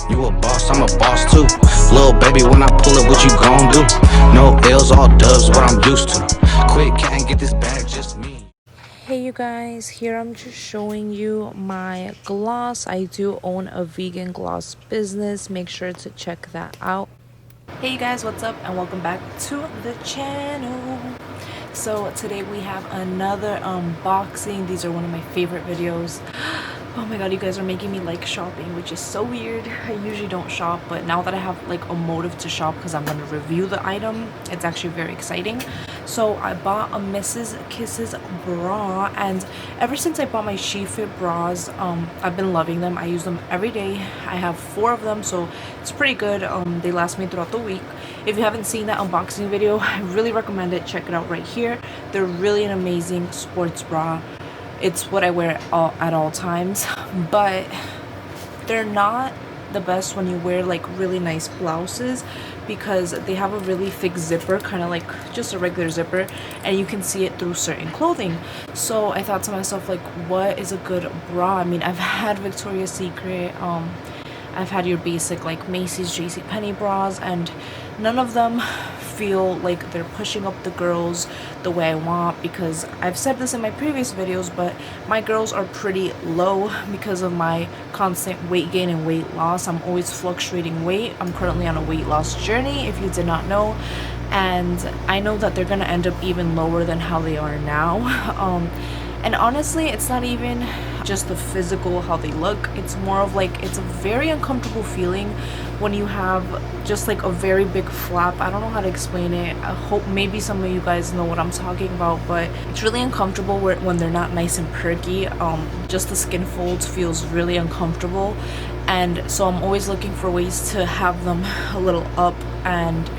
You a boss, I'm a boss too. Little baby, when I pull it, what you gon' do? No L's, all dubs, what I'm used to. Quick, can't get this bag, just me. Hey you guys, here I'm just showing you my gloss. I do own a vegan gloss business. Make sure to check that out. Hey you guys, what's up and welcome back to the channel. So today we have another unboxing. These are one of my favorite videos. Oh my god, you guys are making me like shopping, which is so weird. I usually don't shop, but now that I have like a motive to shop because I'm going to review the item, it's actually very exciting. So I bought a Mrs. Kisses bra, and ever since I bought my She Fit bras, I've been loving them. I use them every day. I have 4 of them, so it's pretty good. They last me throughout the week. If you haven't seen that unboxing video, I really recommend it. Check it out right here. They're really an amazing sports bra. It's what I wear at all times, but they're not the best when you wear like really nice blouses because they have a really thick zipper, kind of like just a regular zipper, and you can see it through certain clothing. So I thought to myself, like, what is a good bra? I mean, I've had Victoria's Secret, I've had your basic like Macy's, JCPenney bras, and none of them feel like they're pushing up the girls the way I want, because I've said this in my previous videos, but my girls are pretty low because of my constant weight gain and weight loss. I'm always fluctuating weight. I'm currently on a weight loss journey, if you did not know, and I know that they're gonna end up even lower than how they are now. And honestly, it's not even just the physical, how they look. It's more of like, it's a very uncomfortable feeling when you have just like a very big flap. I don't know how to explain it. I hope maybe some of you guys know what I'm talking about, but it's really uncomfortable when they're not nice and perky. Just the skin folds feels really uncomfortable. And so I'm always looking for ways to have them a little up, and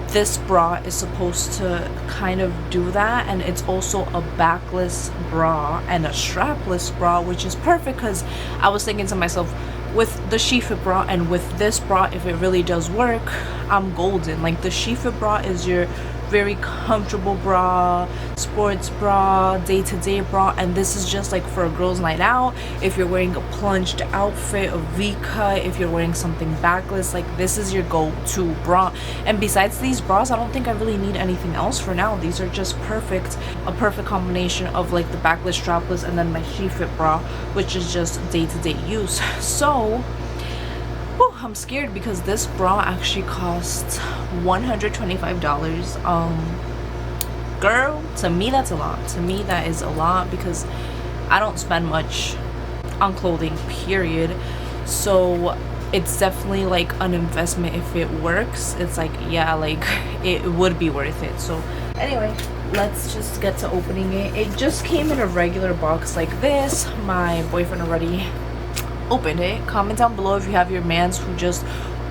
this bra is supposed to kind of do that. And it's also a backless bra and a strapless bra, which is perfect, because I was thinking to myself, with the She Fit bra and with this bra, if it really does work, I'm golden. Like, the She Fit bra is your very comfortable bra, sports bra, day-to-day bra, and this is just like for a girl's night out. If you're wearing a plunged outfit, a V-cut, if you're wearing something backless, like, this is your go-to bra. And besides these bras, I don't think I really need anything else for now. These are just perfect, a perfect combination of like the backless, strapless, and then my She Fit bra, which is just day-to-day use. So I'm scared because this bra actually costs $125. Girl, to me that's a lot. To me that is a lot, because I don't spend much on clothing, period. So it's definitely like an investment. If it works, it's like, yeah, like it would be worth it. So anyway, let's just get to opening it. It just came in a regular box like this. My boyfriend already opened it. Comment down below if you have your mans who just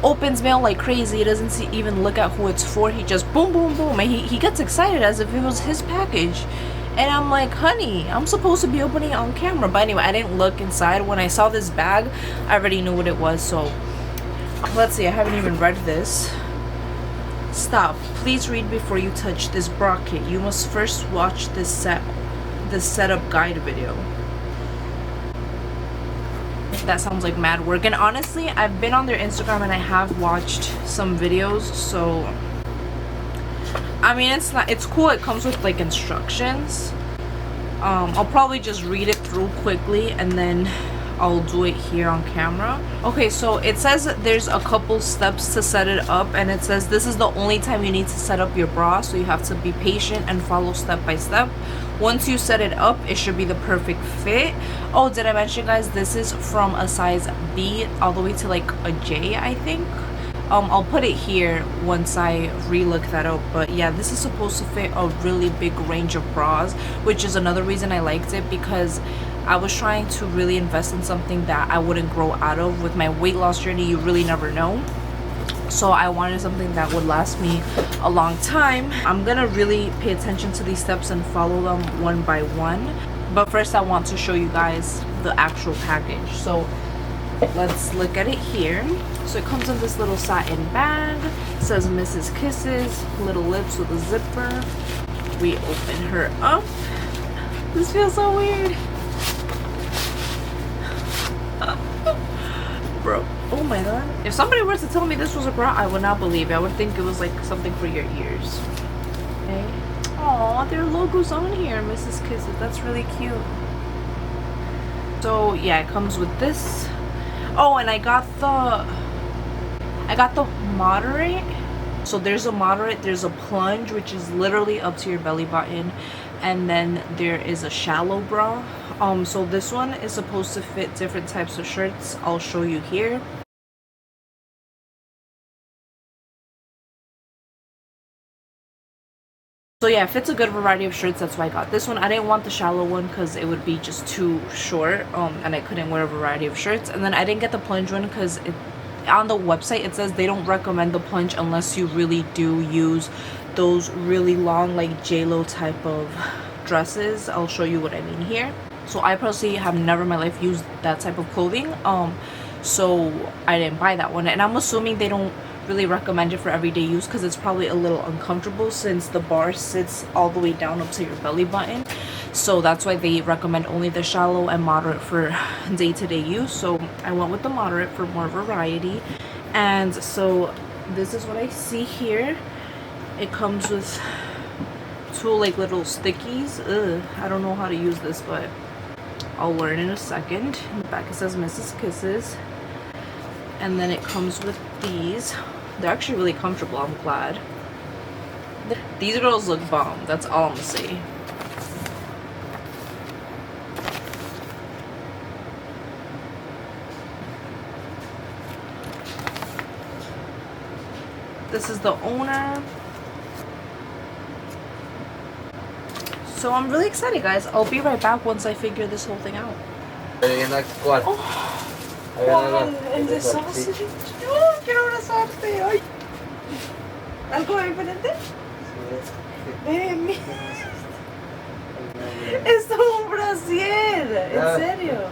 opens mail like crazy. He doesn't even look at who it's for. He just boom boom boom, and he gets excited as if it was his package. And I'm like, honey, I'm supposed to be opening it on camera. But anyway, I didn't look inside. When I saw this bag, I already knew what it was. So let's see. I haven't even read this. Stop. Please read before you touch this bra kit. You must first watch this setup guide video. That sounds like mad work. And honestly, I've been on their Instagram and I have watched some videos, so I mean, it's cool. It comes with like instructions. I'll probably just read it through quickly and then I'll do it here on camera. Okay, so it says that there's a couple steps to set it up, and it says this is the only time you need to set up your bra, so you have to be patient and follow step by step. Once you set it up, it should be the perfect fit. Oh, did I mention, guys, this is from a size B all the way to like a J, I think. I'll put it here once I re-look that up, but yeah, this is supposed to fit a really big range of bras, which is another reason I liked it, because I was trying to really invest in something that I wouldn't grow out of. With my weight loss journey, you really never know. So I wanted something that would last me a long time. I'm gonna really pay attention to these steps and follow them one by one. But first I want to show you guys the actual package. So let's look at it here. So it comes in this little satin bag. It says Mrs. Kisses, little lips with a zipper. We open her up. This feels so weird. Bro, oh Oh my god. If somebody were to tell me this was a bra, I would not believe it. I would think it was like something for your ears. Okay. Oh, there are logos on here, Mrs. Kisses. That's really cute. So yeah, it comes with this. Oh, and I got the moderate. So there's a moderate, there's a plunge, which is literally up to your belly button, and then there is a shallow bra. So this one is supposed to fit different types of shirts. I'll show you here. So yeah, it fits a good variety of shirts. That's why I got this one. I didn't want the shallow one because it would be just too short, and I couldn't wear a variety of shirts. And then I didn't get the plunge one because on the website it says they don't recommend the plunge unless you really do use those really long, like J-Lo type of dresses. I'll show you what I mean here. So I personally have never in my life used that type of clothing, so I didn't buy that one. And I'm assuming they don't really recommend it for everyday use because it's probably a little uncomfortable since the bar sits all the way down up to your belly button. So that's why they recommend only the shallow and moderate for day-to-day use. So I went with the moderate for more variety. And so this is what I see here. It comes with two like little stickies. I don't know how to use this, but I'll learn in a second. In the back it says Mrs. Kisses. And then it comes with these. They're actually really comfortable, I'm glad. These girls look bomb, that's all I'm gonna say. This is the owner. So I'm really excited, guys. I'll be right back once I figure this whole thing out. Juan, el de sausage. ¡Oh, quiero abrazarte! ¡Ay! ¿Algo diferente? Mira. Es un brasier, en serio.